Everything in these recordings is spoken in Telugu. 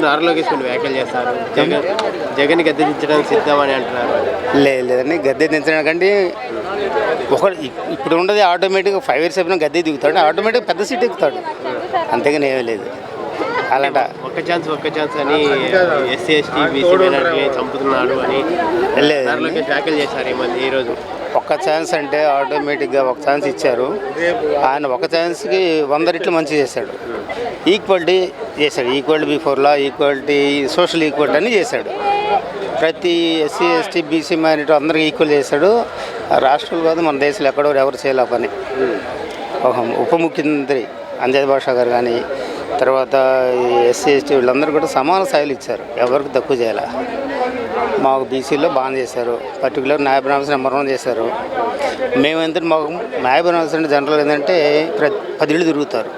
నారా లోకేష్ కొన్ని వ్యాఖ్యలు చేస్తారు. జగన్ గద్దె దించడానికి సిద్ధమని అంటున్నారు. లేదండి, గద్దె దించడానికంటే ఇప్పుడు ఉండదు. ఆటోమేటిక్గా 5 years అయిపోయినా గద్దె దిగుతాడు, ఆటోమేటిక్గా పెద్ద సీట్ ఎక్కుతాడు, అంతేగాని ఏమీ లేదు. అలాంట ఒక్క ఛాన్స్ అని ఎస్సీ ఎస్టీ బీసీ మైనారిటీని చంపుతున్నాడు అని నారా లోకేష్ వ్యాఖ్యలు చేశారు ఈరోజు. ఒక్క ఛాన్స్ అంటే ఆటోమేటిక్గా ఒక ఛాన్స్ ఇచ్చారు. ఆయన ఒక ఛాన్స్కి 100 రెట్లు మంచి చేశాడు. ఈక్వాలిటీ చేశాడు, equality before law, equality, social equality అని చేశాడు. ప్రతి ఎస్సీ ఎస్టీ బీసీ మైనారిటీ అందరికీ ఈక్వల్ చేశాడు. రాష్ట్రాలు కాదు, మన దేశంలో ఎక్కడో ఎవరు చేయలే పని. ఉప ముఖ్యమంత్రి అంజద్ బాషా గారు కానీ, తర్వాత ఎస్సీ ఎస్టీ వీళ్ళందరూ కూడా సమాన స్థాయిలు ఇచ్చారు, ఎవరికి తక్కువ చేయాల. మాకు బీసీలో బాగా చేశారు. పర్టికులర్ నాయబ్ రామస్ నెంబర్ 1 చేశారు. మేము ఏంటంటే మాకు నాయబ్ రామస్ అంటే జనరల్ ఏంటంటే 10 ఇళ్ళు తిరుగుతారు.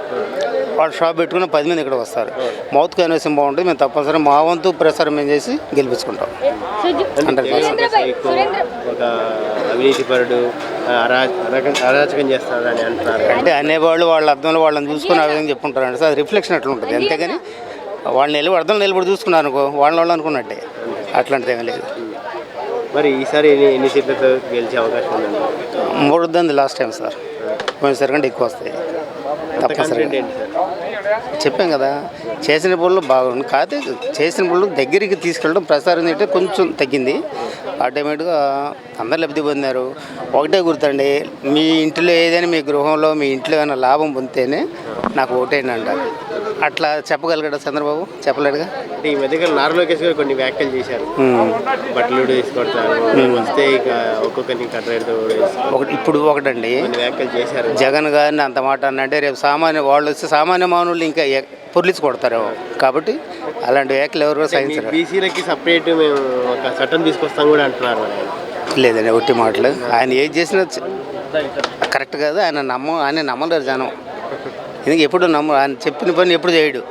వాళ్ళు షాప్ పెట్టుకుని 10 మంది ఇక్కడ వస్తారు. మౌత్ కన్వర్షన్ బాగుంటుంది. మేము తప్పనిసరి మా వంతు ప్రసారం మేము చేసి గెలిపించుకుంటాం. 100%. ఒక అవినీతిపరుడు అరాచకం చేస్తారని అంటున్నారు. అంటే అనేవాళ్ళు వాళ్ళ అర్థంలో వాళ్ళని చూసుకుని ఆ విధంగా చెప్పుకుంటారండి. సార్ రిఫ్లెక్షన్ అట్లా ఉంటుంది, అంతేగాని వాళ్ళని అర్థం నిలబడి చూసుకున్నారు అనుకో, వాళ్ళు అనుకున్నట్టే. అట్లాంటిది ఏమీ లేదు. మరి ఈసారి ఎన్ని సీట్లతో గెలిచే అవకాశం ఉందండి? 3 లాస్ట్ టైం సార్. పోయినసారి కంటే ఎక్కువ వస్తాయి తప్పనిసరిగా. చెప్పాం కదా, చేసిన పనులు బాగుంది. కాకపోతే చేసిన పనులు దగ్గరికి తీసుకెళ్ళడం, ప్రసారం ఏంటంటే కొంచెం తగ్గింది. ఆటోమేటిక్గా అందరు లబ్ధి పొందారు. ఒకటే గుర్తండి, మీ ఇంట్లో ఏదైనా, మీ గృహంలో మీ ఇంట్లో ఏమైనా లాభం పొందితేనే నాకు ఓటేయండి అంటారు. అట్లా చెప్పగలిగాడు చంద్రబాబు? చెప్పలేడుగా. అంటే ఈ మధ్యకాలం నారా లోకేష్ గారు కొన్ని వ్యాఖ్యలు చేశారు. బట్టలు తీసుకొడతారు, వస్తే ఇక ఒక్కొక్కరిని కట్టరేడుతో ఒకటండి వ్యాఖ్యలు చేశారు. జగన్ గారిని అంత మాట అన్నంటే రేపు వాళ్ళు వస్తే సామాన్య మానవులు ఇంకా పొర్లిచి కొడతారు. కాబట్టి అలాంటి వ్యాఖ్యలు ఎవరు సహించరు. బీసీలకి సపరేట్ మేము ఒక చట్టం తీసుకొస్తాం కూడా అంటున్నారు. లేదండి, ఒట్టి మాటలు. ఆయన ఏది చేసినా కరెక్ట్ కాదు. ఆయన నమ్మలేరు జనం. ఎందుకు ఎప్పుడు ఆయన చెప్పిన పని ఎప్పుడు చేయడు.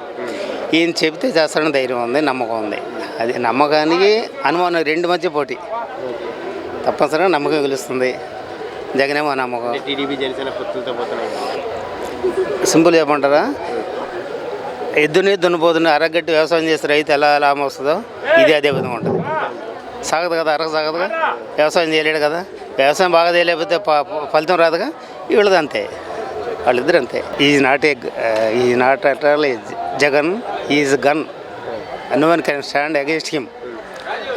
ఈయన చెప్తే చేస్తాడని ధైర్యం ఉంది, నమ్మకం ఉంది. అది నమ్మకానికి అనుమానం 2 మధ్య పోటీ. తప్పనిసరిగా నమ్మకం గెలుస్తుంది. జగనేమో నమ్మకం. టీడీపీ జనసేన పొత్తులతో పోతున్నాయి. సింపుల్ చెప్పమంటారా? ఎద్దుని దున్నపోతుని అరగట్టి వ్యవసాయం చేస్తే రైతు ఎలా లాభం వస్తుందో ఇది అదే విధంగా ఉంటుంది. సాగదు కదా, సాగదుగా. వ్యవసాయం చేయలేడు కదా, వ్యవసాయం బాగా చేయలేకపోతే ఫలితం రాదుగా. వీళ్ళది అంతే, వాళ్ళిద్దరు అంతే. Is not Jagan is gun. No one can stand against him.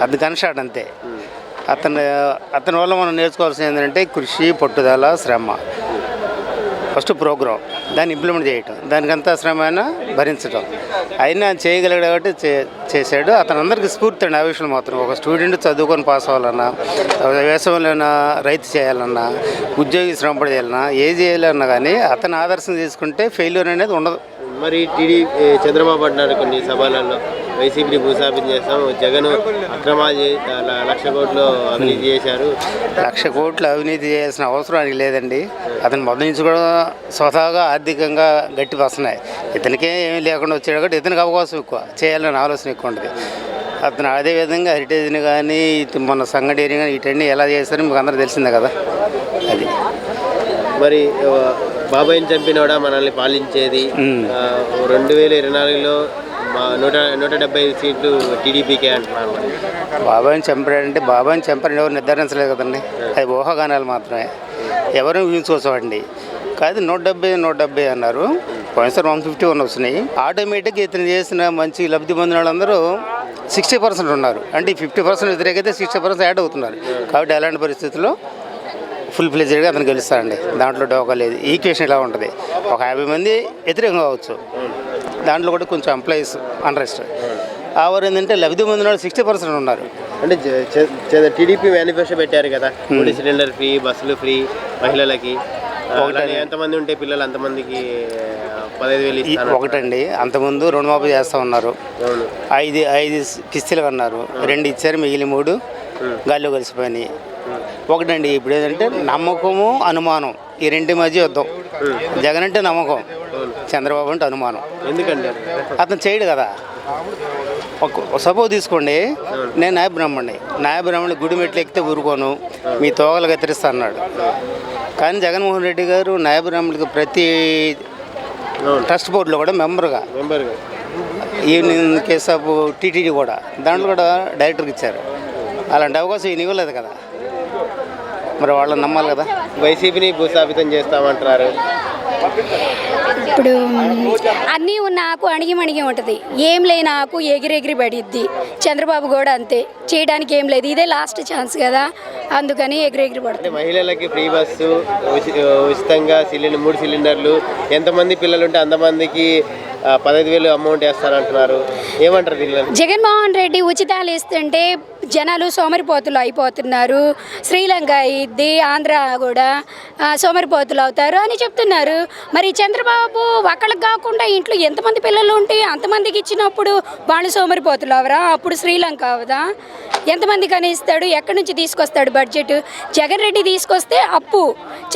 అది గన్ షాట్ అంతే. అతని వల్ల మనం నేర్చుకోవాల్సింది ఏంటంటే కృషి, పట్టుదల, శ్రమ. ఫస్ట్ ప్రోగ్రామ్, దాన్ని ఇంప్లిమెంట్ చేయటం, దానికంతా శ్రమ అయినా భరించడం. అయినా చేయగలిగాడు కాబట్టి చేశాడు. అతను అందరికీ స్ఫూర్తి అండి ఆ విషయంలో మాత్రం. ఒక స్టూడెంట్ చదువుకొని పాస్ అవ్వాలన్నా, వ్యవసాయంలో రైతు చేయాలన్నా, ఉద్యోగి శ్రమపడి చేయాలన్నా, ఏది చేయాలన్నా కానీ అతను ఆదర్శం తీసుకుంటే ఫెయిల్యూర్ అనేది ఉండదు. మరి చంద్రబాబు అంటున్నారు కొన్ని సభలలో, వైసీపీని భూస్థాపన చేస్తాం, జగన్ అక్రమాలు 1,00,000 కోట్లు అవినీతి చేశారు. 1,00,000 కోట్లు అవినీతి చేయాల్సిన అవసరం ఆయనకి లేదండి. అతను మొదటి నుంచి కూడా స్వతహాగా ఆర్థికంగా గట్టి వస్తున్నాయి. ఇతనికే ఏమీ లేకుండా వచ్చాడు కాబట్టి ఇతనికి అవకాశం ఎక్కువ, చేయాలని ఆలోచన ఎక్కువ ఉంటుంది. అతను అదేవిధంగా హెరిటేజ్ని కానీ, మన సంఘటన కానీ, వీటన్నీ ఎలా చేస్తారో మీకు అందరూ తెలిసిందే కదా. అది మరి బాబాయిని చంపినోడా మనల్ని పాలించేది. 2024లో 175 సీట్లు టీడీపీకే అంటున్నారు. బాబాయిని చంపారని ఎవరు నిర్ధారించలేదు కదండి. అది ఊహాగానాలు మాత్రమే, ఎవరు ఊహించుకోవచ్చండి. కాదు 170 అన్నారు. పోయినసారి 151 వస్తున్నాయి. ఆటోమేటిక్గా ఇతను చేసిన మంచి లబ్ధి పొందిన వాళ్ళందరూ 60% ఉన్నారు. అంటే 50% వ్యతిరేకైతే 60% యాడ్ అవుతున్నారు. కాబట్టి అలాంటి పరిస్థితుల్లో ఫుల్ ఫ్లెడ్జ్డ్గా అతను గెలుస్తాడండి. దాంట్లో డోకా లేదు. ఈక్వేషన్ ఇలా ఉంటుంది, ఒక 50 మంది వ్యతిరేకం కావచ్చు, దాంట్లో కూడా కొంచెం ఎంప్లాయీస్ అన్రెస్ట్. ఆవరు ఏంటంటే లబ్ధి పొందిన వాళ్ళు 60% ఉన్నారు. అంటే టీడీపీ మేనిఫెస్టో పెట్టారు కదా, 3 సిలిండర్ ఫ్రీ, బస్సులు ఫ్రీ మహిళలకి. ఎంతమంది ఉంటే పిల్లలు అంతమందికి 15,000 ఇస్తారు. ఒకటండి, అంతకుముందు రుణమాఫీ చేస్తూ ఉన్నారు. 5 కిస్తీలు అన్నారు, 2 ఇచ్చారు, మిగిలిన 3 గాల్లో కలిసిపోయినాయి. ఒకటండి, ఇప్పుడు ఏంటంటే నమ్మకము, అనుమానం, ఈ 2 మధ్య యుద్ధం. జగన్ అంటే నమ్మకం, చంద్రబాబు అంటే అనుమానం. ఎందుకంటే అతను చేయడు కదా. సపోజ్ తీసుకోండి, నేను న్యాయబ్రాహ్మణి గుడి మెట్లు ఎక్కితే ఊరుకోను, మీ తోగలు కత్తిరిస్తా అన్నాడు. కానీ జగన్మోహన్ రెడ్డి గారు న్యాయబ్రాహ్మణుడికి ప్రతి ట్రస్ట్ బోర్డులో కూడా మెంబర్గా ఈవినింగ్ కేస్ ఆఫ్ టీటీడీ కూడా దాంట్లో కూడా డైరెక్టర్కి ఇచ్చారు. అలాంటి అవకాశం ఈయన ఇవ్వలేదు కదా, మరి వాళ్ళని నమ్మాలి కదా. వైసీపీని భూస్థాపితం చేస్తామంటున్నారు. ఇప్పుడు అన్నీ ఉన్న ఆకు అణిగి మణిగి ఉంటుంది, ఏం లేని ఆకు ఎగిరెగిరి పడిద్ది. చంద్రబాబు కూడా అంతే, చేయడానికి ఏం లేదు, ఇదే లాస్ట్ ఛాన్స్ కదా, అందుకని ఎగిరెగిరి పడుతుంది. మహిళలకి ఫ్రీ బస్సు, ఉచితంగా 3 సిలిండర్లు, ఎంతమంది పిల్లలు ఉంటే అంతమందికి 15,000 అమౌంట్ వేస్తారంటున్నారు. ఏమంటారు పిల్లలు? జగన్మోహన్ రెడ్డి ఉచితాలు ఇస్తుంటే జనాలు సోమరిపోతులు అయిపోతున్నారు. శ్రీలంక ఇద్ది, ఆంధ్ర కూడా సోమరిపోతులు అవుతారు అని చెప్తున్నారు. మరి చంద్రబాబు ఒక్కళ్ళకి కాకుండా ఇంట్లో ఎంతమంది పిల్లలు ఉంటే అంతమందికి ఇచ్చినప్పుడు వాళ్ళు సోమరిపోతులు అవరా? అప్పుడు శ్రీలంక అవదా? ఎంతమందికి అని ఇస్తాడు? ఎక్కడి నుంచి తీసుకొస్తాడు బడ్జెట్? జగన్ రెడ్డి తీసుకొస్తే అప్పు,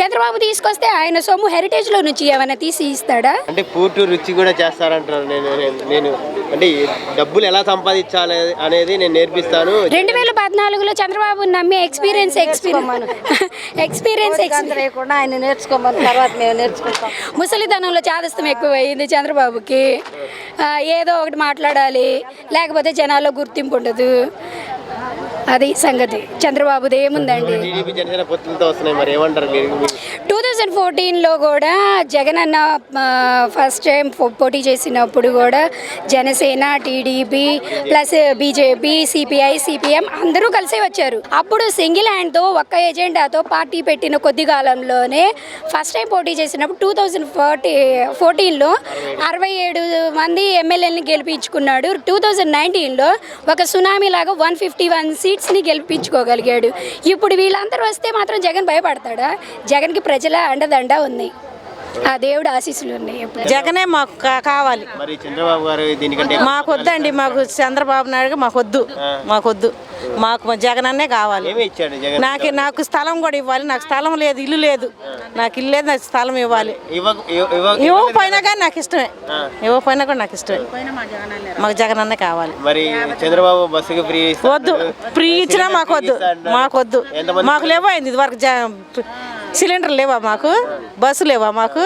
చంద్రబాబు తీసుకొస్తే ఆయన సొమ్ము హెరిటేజ్లో నుంచి ఏమైనా తీసి ఇస్తాడా? అంటే పూర్తి రుచి కూడా చేస్తారంటున్నారు. నేను అంటే డబ్బులు ఎలా సంపాదించాలి అనేది నేను నేర్పిస్తాను. 2014లో చంద్రబాబు నమ్మి ఎక్స్పీరియన్స్ లేకుండా ఆయన నేర్చుకోమని తర్వాత మేము నేర్చుకుంటాం. ముసలితనంలో చాదస్తం ఎక్కువైంది చంద్రబాబుకి. ఏదో ఒకటి మాట్లాడాలి, లేకపోతే జనాల్లో గుర్తింపు ఉండదు. అది సంగతి. చంద్రబాబుది ఏముందండి. టీడీపీ జనసేన పొత్తులతో వస్తున్నాయి, మరి ఏమంటారు మీరు? 2014లో కూడా జగన్ అన్న ఫస్ట్ టైం పోటీ చేసినప్పుడు కూడా Janasena, TDP plus BJP, CPM అందరూ కలిసి వచ్చారు. అప్పుడు సింగిల్ హ్యాండ్తో ఒక్క ఎజెండాతో పార్టీ పెట్టిన కొద్ది కాలంలోనే ఫస్ట్ టైం పోటీ చేసినప్పుడు 2014లో 67 మంది ఎమ్మెల్యేలని గెలిపించుకున్నాడు. 2019లో ఒక సునామీ లాగా 151 సీట్స్ని గెలిపించుకోగలిగాడు. ఇప్పుడు వీళ్ళందరూ వస్తే మాత్రం జగన్ భయపడతాడా? జగన్కి ప్రజల అండదండ ఉంది, ఆ దేవుడు ఆశీస్సులు ఉన్నాయి. జగనే మాకు కావాలి. మరి చంద్రబాబు గారు దీనికంటే మాకు వద్దండి, మాకు చంద్రబాబు నాయుడు మాకొద్దు, మాకు జగన్ అన్నే కావాలి. ఏమి ఇచ్చాడు జగన్? నాకు స్థలం కూడా ఇవ్వాలి. నాకు స్థలం లేదు, ఇల్లు లేదు, నాకు ఇల్లు లేదు, నాకు స్థలం ఇవ్వాలి. ఇవ్వకపోయినా కానీ నాకు ఇష్టమే, ఇవ్వకపోయినా కూడా నాకు ఇష్టమే. మాకు జగన్ అన్నే కావాలి. మరి చంద్రబాబు బస్సుకి ఫ్రీ వద్దు, ఫ్రీ ఇచ్చినా మాకొద్దు. మాకు లేవైంది ఇదివరకు సిలిండర్ లేవా, మాకు బస్సు లేవా, మాకు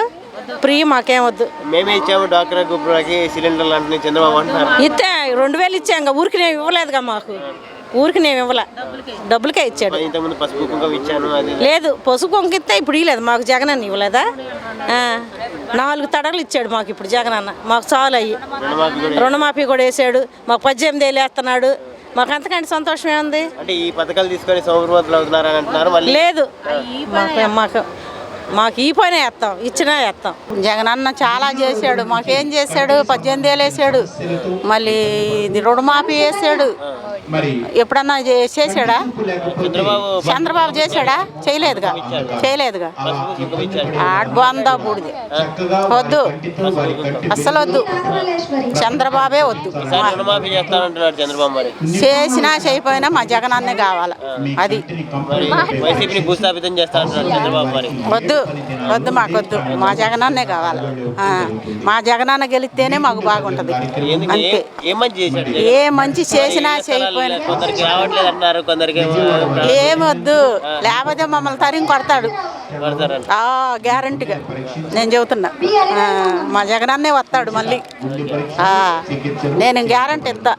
ఫ్రీ మాకేం వద్దు. మేమే ఇచ్చాము డాక్టర్ గ్రూప్లకి సిలిండర్లు అంటే చంద్రబాబు అంటున్నారు. ఇస్తే 2,000 ఇచ్చాం, ఊరికి నేను ఇవ్వలేదుగా, మాకు ఊరికి నేను ఇవ్వలే, డబ్బులకే ఇచ్చాడు. ఇంతకుముందు పసుపు కుంకుమ ఇచ్చాను, అది లేదు. పసుపు కుంకుమ ఇస్తే ఇప్పుడు ఇవ్వలేదు మాకు, జగన్ అన్న ఇవ్వలేదా? 4 తడగలు ఇచ్చాడు మాకు ఇప్పుడు జగన్ అన్న, మాకు చాలు అయ్యి. రుణమాఫీ కూడా వేసాడు మాకు, 18,000 వేస్తున్నాడు. మాకు అంతకంటే సంతోషం ఏముంది? అంటే ఈ పథకాలు తీసుకొని సౌకర్యవంతులు అవుతున్నారని అంటున్నారు. లేదు, మాకు ఈ పైన వేస్తాం, ఇచ్చినా వేస్తాం. జగన్ అన్న చాలా చేశాడు, మాకేం చేశాడు? 18,000 వేసాడు, మళ్ళీ ఇది రుణమాఫీ వేసాడు. ఎప్పుడన్నా చేశాడా? చంద్రబాబు చేశాడా? చేయలేదుగా. ఆడ్బందా బూడిది వద్దు, అస్సలు వద్దు, చంద్రబాబే వద్దు. చేసినా చేయపోయినా మా జగన్ అన్నే కావాలి. అది వద్దు మాకొద్దు, మా జగన్ అన్నే కావాలి. మా జగన్ అన్న గెలిస్తేనే మాకు బాగుంటది. అంతే, ఏ మంచి చేసినా చేయకపోయినా ఏమొద్దు, లేకపోతే మమ్మల్ని తరిగి కొడతాడు గ్యారంటీగా. నేను చెబుతున్నా, మా జగన్ అన్నే వస్తాడు మళ్ళీ, నేను గ్యారంటీ ఇస్తా.